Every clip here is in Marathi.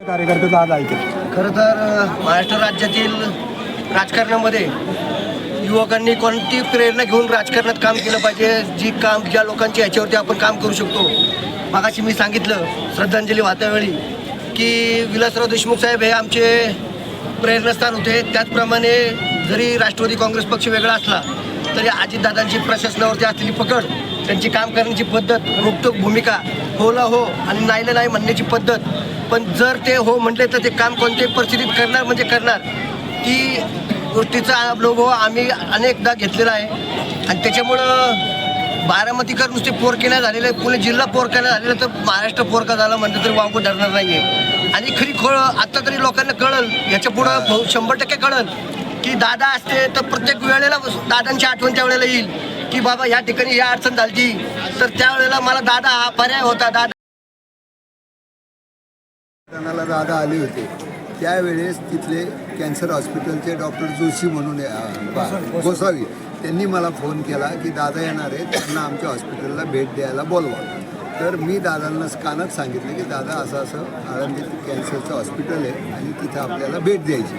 कार्यकर्त्याचा आज ऐकलं. खरं तर महाराष्ट्र राज्यातील राजकारणामध्ये युवकांनी कोणती प्रेरणा घेऊन राजकारणात काम केलं पाहिजे, ज्या लोकांची याच्यावरती आपण काम करू शकतो. मागाशी मी सांगितलं श्रद्धांजली वाहतावेळी की विलासराव देशमुख साहेब हे आमचे प्रेरणास्थान होते. त्याचप्रमाणे जरी राष्ट्रवादी काँग्रेस पक्ष वेगळा असला तरी अजितदादांची प्रशासनावरती असलेली पकड, त्यांची काम करण्याची पद्धत, रोखठोक भूमिका, होला हो आणि नाहीला नाही म्हणण्याची पद्धत, पण जर ते हो म्हटले तर ते काम कोणत्याही परिस्थितीत करणार म्हणजे करणार. ती गोष्टीचा अनुभव आम्ही अनेकदा घेतलेला आहे आणि त्याच्यामुळं बारामतीकर नुसते पोरके नाही झालेले, पुणे जिल्हा पोरका नाही झालेला तर महाराष्ट्र पोरका झाला म्हटलं तरी वावगं ठरणार नाही आहे. आणि खरी खोळ आत्ता तरी लोकांना कळल, याच्या पुढं 100% कळल की दादा असते तर प्रत्येक वेळेला दादांची आठवण त्या वेळेला येईल की बाबा या ठिकाणी या अडचण झाली तर त्यावेळेला मला दादा हा पर्याय होता. दादा आले होते त्यावेळेस तिथले कॅन्सर हॉस्पिटलचे डॉक्टर जोशी म्हणून गोसावी त्यांनी मला फोन केला की दादा येणार आहे, त्यांना आमच्या हॉस्पिटलला भेट द्यायला बोलवा. तर मी दादांना कानात सांगितलं की दादा असं असं आळंदीत कॅन्सरचं हॉस्पिटल आहे आणि तिथं आपल्याला भेट द्यायची.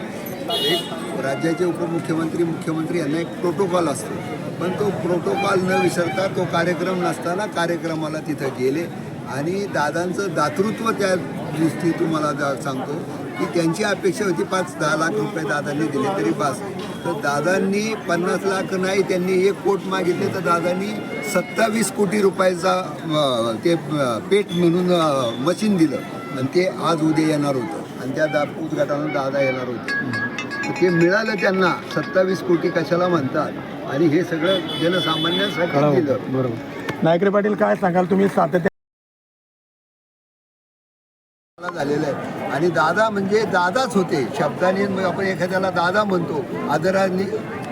एक राज्याचे उपमुख्यमंत्री मुख्यमंत्री यांना एक प्रोटोकॉल असतो, पण तो प्रोटोकॉल न विसरता तो कार्यक्रम नसताना कार्यक्रमाला तिथं गेले आणि दादांचं दातृत्व त्या दृष्टी तुम्हाला सांगतो की त्यांची अपेक्षा होती 5-10 लाख रुपये दादांनी दिले तरी बस. तर दादांनी 50 लाख नाही, त्यांनी 1 कोटी मागितले तर दादांनी 27 कोटी रुपयाचा ते पेट म्हणून मशीन दिलं आणि ते आज उद्या येणार होतं आणि त्या उद्घाटनाला दादा येणार होते. ते मिळालं त्यांना. 27 कोटी कशाला म्हणतात आणि हे सगळं जनसामान्यांसाठी दिलं. बरोबर. नायकरे पाटील, काय सांगाल तुम्ही? सातत्य झालेलं आहे आणि दादा म्हणजे दादाच होते. शब्दाने आपण एखाद्याला दादा म्हणतो, आदराने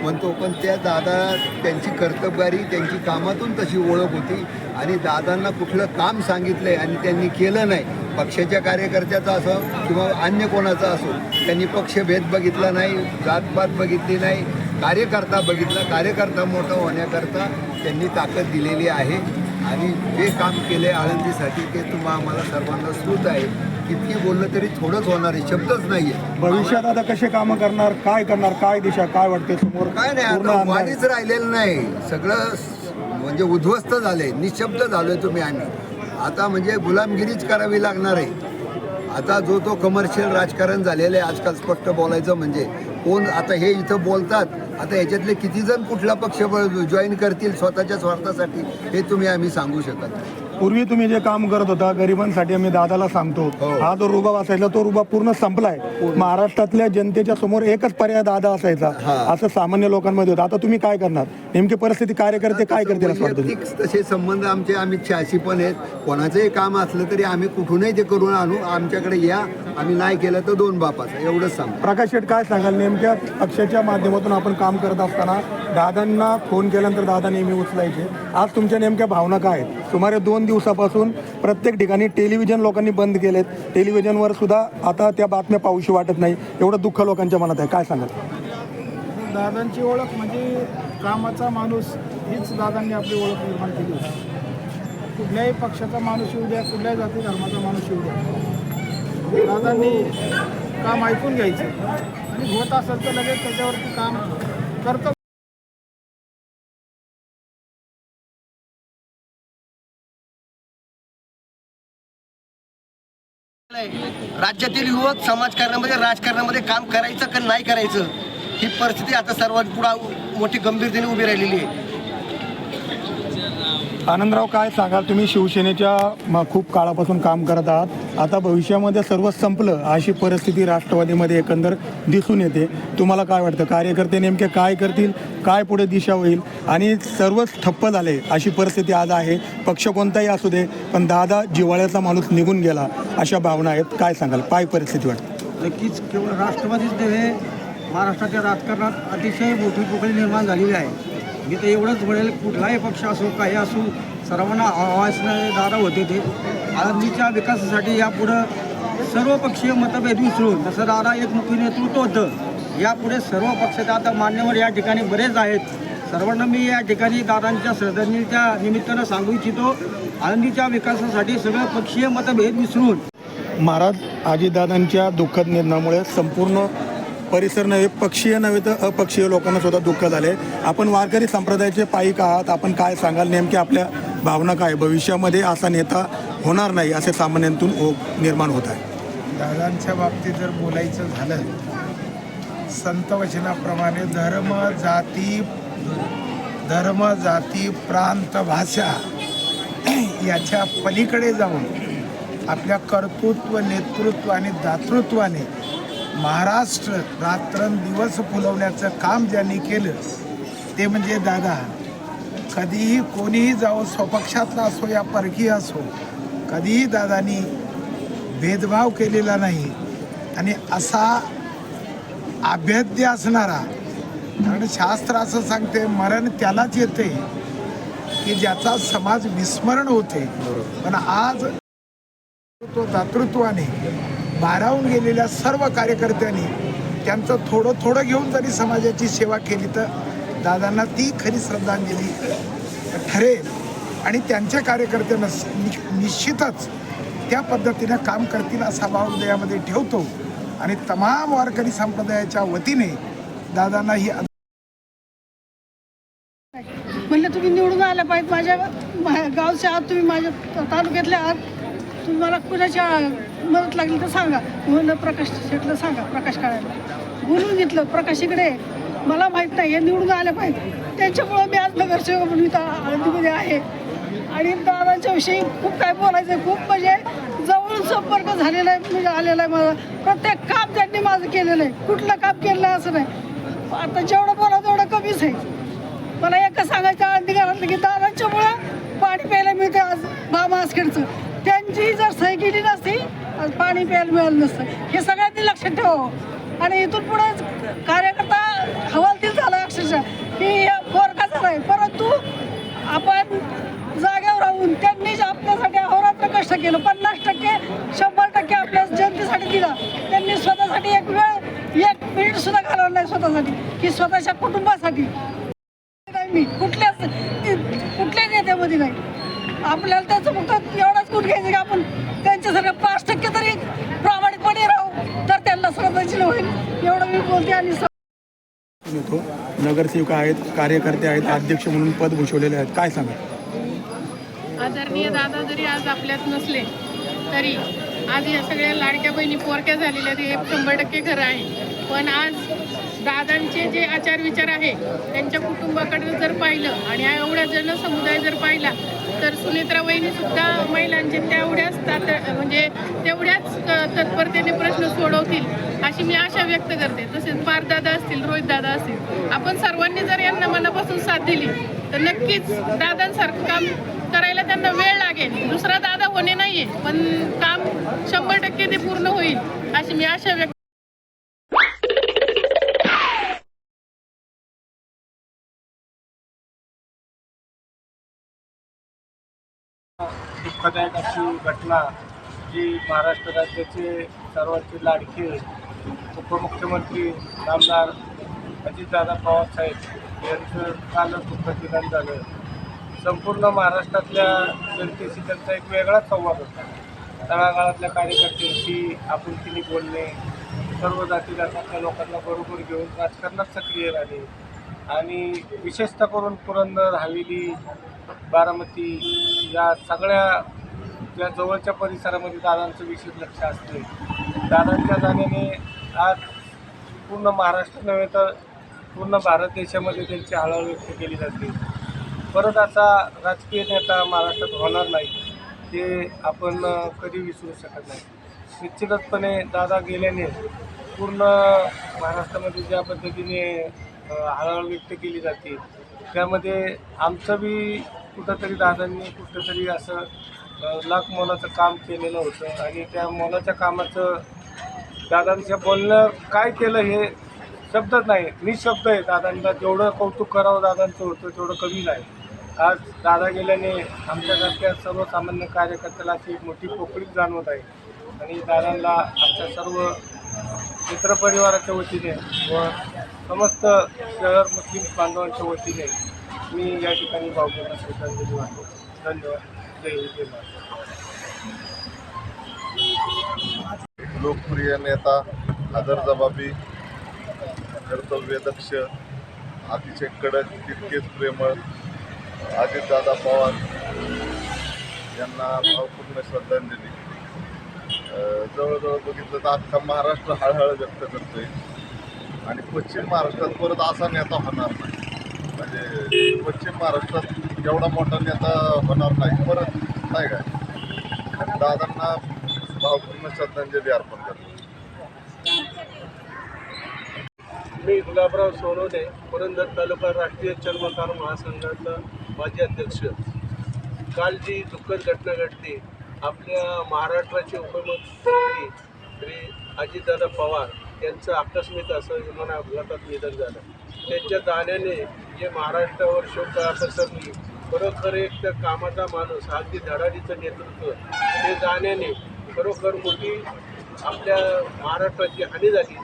म्हणतो, पण त्या दादा त्यांची कर्तबगारी, त्यांची कामातून तशी ओळख होती आणि दादांना कुठलं काम सांगितलं आहे आणि त्यांनी केलं नाही, पक्षाच्या कार्यकर्त्याचा असो किंवा अन्य कोणाचा असो, त्यांनी पक्षभेद बघितला नाही, जातपात बघितली नाही, कार्यकर्ता बघितला. कार्यकर्ता मोठा होण्याकरता त्यांनी ताकद दिलेली आहे आणि जे काम केले आळंदीसाठी ते आम्हाला सर्वांना श्रुत आहे. किती बोललं तरी थोडंच होणार आहे, शब्दच नाही आहे. भविष्यात आता कसे कामं करणार, काय करणार, काय दिशा, काय वाटते समोर? काय नाही, आता वाणीच राहिलेलं नाही, सगळं म्हणजे उद्ध्वस्त झाले, निशब्द झालोय तुम्ही. आम्ही आता म्हणजे गुलामगिरीच करावी लागणार आहे. आता तो कमर्शियल राजकारण झालेलं आहे आजकाल. स्पष्ट बोलायचं म्हणजे कोण आता हे इथं बोलतात, आता याच्यातले किती जण कुठला पक्ष जॉईन करतील स्वतःच्या स्वार्थासाठी हे आम्ही सांगू शकत नाही. पूर्वी तुम्ही जे काम करत होता गरिबांसाठी, आम्ही दादाला सांगतो, हा जो रुबाब असायचा तो रुबाब पूर्ण संपलाय. महाराष्ट्रातल्या जनतेच्या समोर एकच पर्याय दादा असायचा, असं सामान्य लोकांमध्ये होतं. आता तुम्ही काय करणार? नेमकी परिस्थिती कार्यकर्ते काय करतील असं वाटतं? तसे संबंध आमचे आम्ही 86 पण आहेत. कोणाचंही काम असलं तरी आम्ही कुठूनही ते करून आणू, आमच्याकडे या, आम्ही नाही केलं तर 2 बापाचं, एवढंच सांगतो. प्रकाश शेठ, काय सांगाल? नेमक्या पक्षाच्या माध्यमातून आपण काम करत असताना दादांना फोन केल्यानंतर दादा नेहमी उचलायचे. आज तुमच्या नेमक्या भावना काय आहेत? सुमारे 2 दिवसापासून प्रत्येक ठिकाणी टेलिव्हिजन लोकांनी बंद केलेत, टेलिव्हिजनवर सुद्धा आता त्या बातम्या पाहूशी वाटत नाही, एवढं दुःख लोकांच्या मनात आहे. काय सांगाल? दादांची ओळख म्हणजे कामाचा माणूस हीच दादांनी आपली ओळख निर्माण केली होती. कुठल्याही पक्षाचा माणूस येऊ द्या, कुठल्याही जाती धर्माचा माणूस येऊ द्या, दादांनी काम ऐकून घ्यायचं आणि होत असेल तर लगेच त्याच्यावरती काम करतं. राज्यातील युवक समाजकारणामध्ये, राजकारणामध्ये काम करायचं का नाही करायचं ही परिस्थिती आता सर्वांपुढे मोठी गंभीरतेने उभी राहिलेली आहे. आनंदराव, काय सांगाल? तुम्ही शिवसेनेच्या खूप काळापासून काम करत आहात. आता भविष्यामध्ये सर्व संपलं अशी परिस्थिती राष्ट्रवादीमध्ये एकंदर दिसून येते. तुम्हाला काय वाटतं, कार्यकर्ते नेमके काय करतील, काय पुढे दिशा होईल? आणि सर्वच ठप्प झाले अशी परिस्थिती आज आहे. पक्ष कोणताही असू दे, पण दादा जिव्हाळ्याचा माणूस निघून गेला अशा भावना आहेत. काय सांगाल, काय परिस्थिती वाटते? नक्कीच केवळ राष्ट्रवादीच नव्हे, महाराष्ट्राच्या राजकारणात अतिशय मोठी पोकळी निर्माण झालेली आहे. मी तर एवढंच म्हणेल, कुठलाही पक्ष असो, काही असो, सर्वांना आवाजणारे दादा होते. ते आळंदीच्या विकासासाठी यापुढं सर्वपक्षीय मतभेद विसरून, जसं दादा एकमुखी नेतृत्व होतं, यापुढे सर्व पक्षाचे आता मान्यवर या ठिकाणी बरेच आहेत. सर्वांना मी या ठिकाणी दादांच्या श्रद्धांजलीच्या निमित्तानं सांगू इच्छितो, आळंदीच्या विकासासाठी सगळं पक्षीय मतभेद विसरून महाराज अजितदादांच्या दुःखद निधनामुळे संपूर्ण परिसर नव्हे, पक्षीय नव्हे तर अपक्षीय लोकांना सुद्धा दुःख झाले. आपण वारकरी संप्रदायाचे पाईक आहात, आपण काय सांगाल, नेमकी आपल्या भावना काय? भविष्यामध्ये असा नेता होणार नाही असे सामान्यांतून निर्माण होत आहे. दादांच्या बाबतीत जर बोलायचं झालं, संत वचनाप्रमाणे धर्म जाती प्रांत भाषा याच्या पलीकडे जाऊन आपल्या कर्तृत्व, नेतृत्व आणि दातृत्वाने महाराष्ट्र रात्रंदिवस फुलवण्याचं काम ज्यांनी केलं ते म्हणजे दादा. कधीही कोणीही जावं, स्वपक्षातला असो या परकीय असो, कधीही दादांनी भेदभाव केलेला नाही. आणि असा अभेद्य असणारा, कारण शास्त्र असं सांगते मरण त्यालाच येते की ज्याचा समाज विस्मरण होते. पण आज तो दातृत्वाने भारावून गेलेल्या सर्व कार्यकर्त्यांनी त्यांचं थोडं थोडं घेऊन जरी समाजाची सेवा केली तर दादांना ती खरी श्रद्धांजली ठरेल. आणि त्यांच्या कार्यकर्त्यांना निश्चितच त्या पद्धतीनं काम करतील असा भाव हृदयामध्ये ठेवतो. आणि तमाम वारकरी संप्रदायाच्या वतीने दादांना ही म्हणलं तुम्ही निवडून आल्या पाहिजे, माझ्या गावच्या आहात, तुम्ही माझ्या तालुक्यातल्या आहात, तुम्ही मला कुणाच्या मदत लागली तर सांगा. म्हणलं प्रकाश शेटला सांगा, प्रकाश काळायला बोलून घेतलं. प्रकाश इकडे मला माहीत नाही, हे निवडून आल्या पाहिजे. त्यांच्यामुळं मी आज नगरसेवक म्हणून इथं आळंदीमध्ये आहे. आणि दादांच्या विषयी खूप काय बोलायचं आहे, खूप म्हणजे जवळून संपर्क झालेला आहे, म्हणजे आलेला आहे माझा. प्रत्येक काम त्यांनी माझं केलेलं आहे, कुठलं काम केलं आहे असं नाही. आता जेवढं बोला तेवढं कमीच आहे. मला एक सांगायचं आळंदी घरातलं की दादांच्यामुळं पाणी प्यायला मिळते आज बाबा आसखेडचं. त्यांची जर सही केली नसती आज पाणी प्यायला मिळालं नसतं. हे सगळ्यांनी लक्षात ठेवावं. आणि इथून पुढे कार्यकर्ता हवालदिल झाला अक्षरशः की बोरका झाला आहे. परंतु आपण जाग्यावर राहून त्यांनी आपल्यासाठी अहोरात्र कष्ट केलं. 50% 100% आपल्या जनतेसाठी दिला. त्यांनी स्वतःसाठी एक मिनिट सुद्धा घालवलं नाही स्वतःसाठी की स्वतःच्या कुटुंबासाठी. मी कुठल्याच नेत्यामध्ये नाही. आपल्याला त्याचं फक्त एवढाच गुण घ्यायचं की आपण त्यांच्यासारखं 5% तरी प्रामाणिकपणे राहू तर त्यांना श्रद्धांजली होईल, एवढं मी बोलते. आणि येतो नगरसेवक आहेत, कार्यकर्ते आहेत, अध्यक्ष म्हणून पद भूषवलेले आहेत, काय सांगा? आदरणीय दादा जरी आज आपल्यात नसले तरी आज या सगळ्या लाडक्या बहिणी पोरक्या झालेल्या हे 100% खरं आहे. पण आज दादांचे जे आचार विचार आहे त्यांच्या कुटुंबाकडे जर पाहिलं आणि एवढा जनसमुदाय जर पाहिला तर सुनेत्रा वहिनीसुद्धा महिलांचे तेवढ्याच तत्परतेने प्रश्न सोडवतील अशी मी आशा व्यक्त करते. तसेच पारदादा असतील, रोहित दादा असतील, आपण सर्वांनी जर यांना मनापासून साथ दिली तर नक्कीच दादांसारखं काम करायला त्यांना वेळ लागेल. दुसरा दादा होणे नाहीये, पण काम 100% ते पूर्ण होईल अशी मी आशा व्यक्त दुःखदायक अशी घटना जी महाराष्ट्र राज्याचे सर्वांचे लाडके उपमुख्यमंत्री आमदार अजितदादा पवार साहेब यांचं कालच दुःखद निधन झालं. संपूर्ण महाराष्ट्रातल्या जनतेशी त्यांचा एक वेगळाच संवाद होता. तळागाळातल्या कार्यकर्त्यांशी आपुलकीने बोलणे, सर्व जाती धर्मातल्या लोकांना बरोबर घेऊन राजकारणात सक्रिय राहणे आणि विशेषतः करून पुरंदर, हवेली, बारामती या सगळ्या ज्या जवळच्या परिसरामध्ये दादांचं विशेष लक्ष असते. दादांच्या जाण्याने आज पूर्ण महाराष्ट्र नव्हे तर पूर्ण भारत देशामध्ये त्यांची हळहळ व्यक्त केली जाते. परत असा राजकीय नेता महाराष्ट्रात होणार नाही हे आपण कधी विसरू शकत नाही. निश्चितपणे दादा गेल्याने पूर्ण महाराष्ट्रामध्ये ज्या पद्धतीने हळहळ व्यक्त केली जाते त्यामध्ये आमचं बी कुठंतरी दादांनी कुठंतरी असं लाख मोलाचं काम केलेलं होतं आणि त्या मोलाच्या कामाचं दादांच्या बोलणं काय केलं हे शब्दच नाही, निशब्द आहे. दादांना जेवढं कौतुक करावं दादांचं होतं तेवढं कमी नाही. आज दादा गेल्याने आमच्यासारख्या सर्वसामान्य कार्यकर्त्याला अशी एक मोठी पोकळीक जाणवत आहे आणि दादांना आमच्या सर्व मित्रपरिवाराच्या वतीने व समस्त शहर मुस्लिम बांधवांच्या वतीने मी या ठिकाणी भावपूर्ण श्रद्धांजली वाटतो. धन्यवाद. जय हिंद, जय महाराष्ट्र. लोकप्रिय नेता, हजरजबाबी, कर्तव्यदक्ष, अतिशय कडक, तितकेच प्रेमळ अजितदादा पवार यांना भावपूर्ण श्रद्धांजली. जवळजवळ बघितलं तर अख्खा महाराष्ट्र हळहळ व्यक्त करतोय आणि पश्चिम महाराष्ट्रात परत असा नेता होणार नाही. म्हणजे पश्चिम महाराष्ट्रात एवढा मोठा नेता होणार नाही परत, नाही काय. आणि दादांना भावपूर्ण श्रद्धांजली अर्पण करतो. मी गुलाबराव सोनवणे, पुरंदर तालुका राष्ट्रीय चर्मकार महासंघाचा माजी अध्यक्ष. काल जी दुःखद घटना घडली, आपल्या महाराष्ट्राचे उपमुख्यमंत्री श्री अजितदादा पवार यांचं आकस्मिक असं विमान अपघातात निधन झालं. त्यांच्या जाण्याने जे महाराष्ट्रावर शोक पसरली, खरोखर एक तर कामाचा माणूस, अगदी धडाडीचं नेतृत्व, ते जाण्याने खरोखर मोठी आपल्या महाराष्ट्राची हानी झाली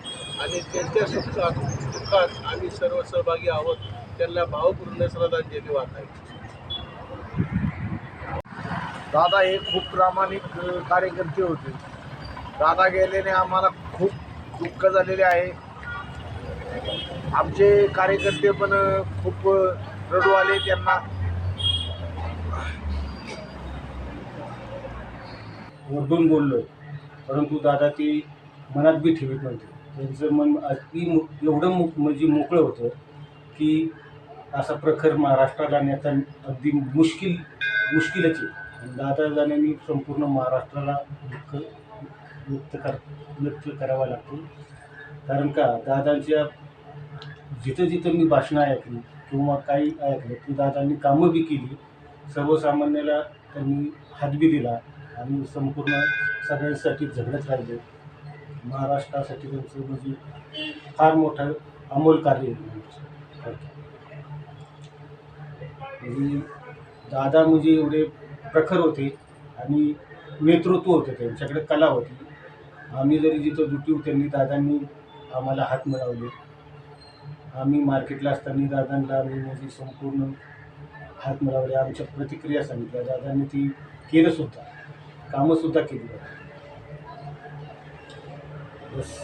आणि त्यांच्या सुखात आम्ही सर्व सहभागी आहोत. त्यांना भावपूर्ण श्रद्धांजली वाहत. दादा हे खूप प्रामाणिक कार्यकर्ते होते. दादा गेल्याने आम्हाला खूप दुःख झालेले आहे. आमचे कार्यकर्ते पण खूप रडू आले त्यांना. वरडून बोललो, परंतु दादा ती मनात बी ठेवत नव्हते. त्यांचं मन अगदी एवढं म्हणजे मोकळं होतं की असा प्रखर महाराष्ट्राला नेता अगदी मुश्किलच आहे. दादा जाण्याने संपूर्ण महाराष्ट्राला दुःख व्यक्त करावा लागतो. कारण का, दादांच्या जिथं जिथं मी भाषणं ऐकली किंवा काही ऐकलं की दादांनी कामं बी केली, सर्वसामान्याला त्यांनी हात बी दिला आणि संपूर्ण सगळ्यांसाठी झगडत राहिले. महाराष्ट्रासाठी त्यांचं म्हणजे फार मोठं अमोल कार्य म्हणजे दादा म्हणजे एवढे प्रखर होते आणि नेतृत्व होते, त्यांच्याकडे कला होती. आम्ही जरी जिथं दुटी त्यांनी दादांनी आम्हाला हात मिळवले. आम्ही मार्केटला असताना दादांना आम्ही म्हणजे संपूर्ण हात मिळवले, आमच्या प्रतिक्रिया सांगितल्या. दादांनी ती केलंसुद्धा, कामंसुद्धा केली. बस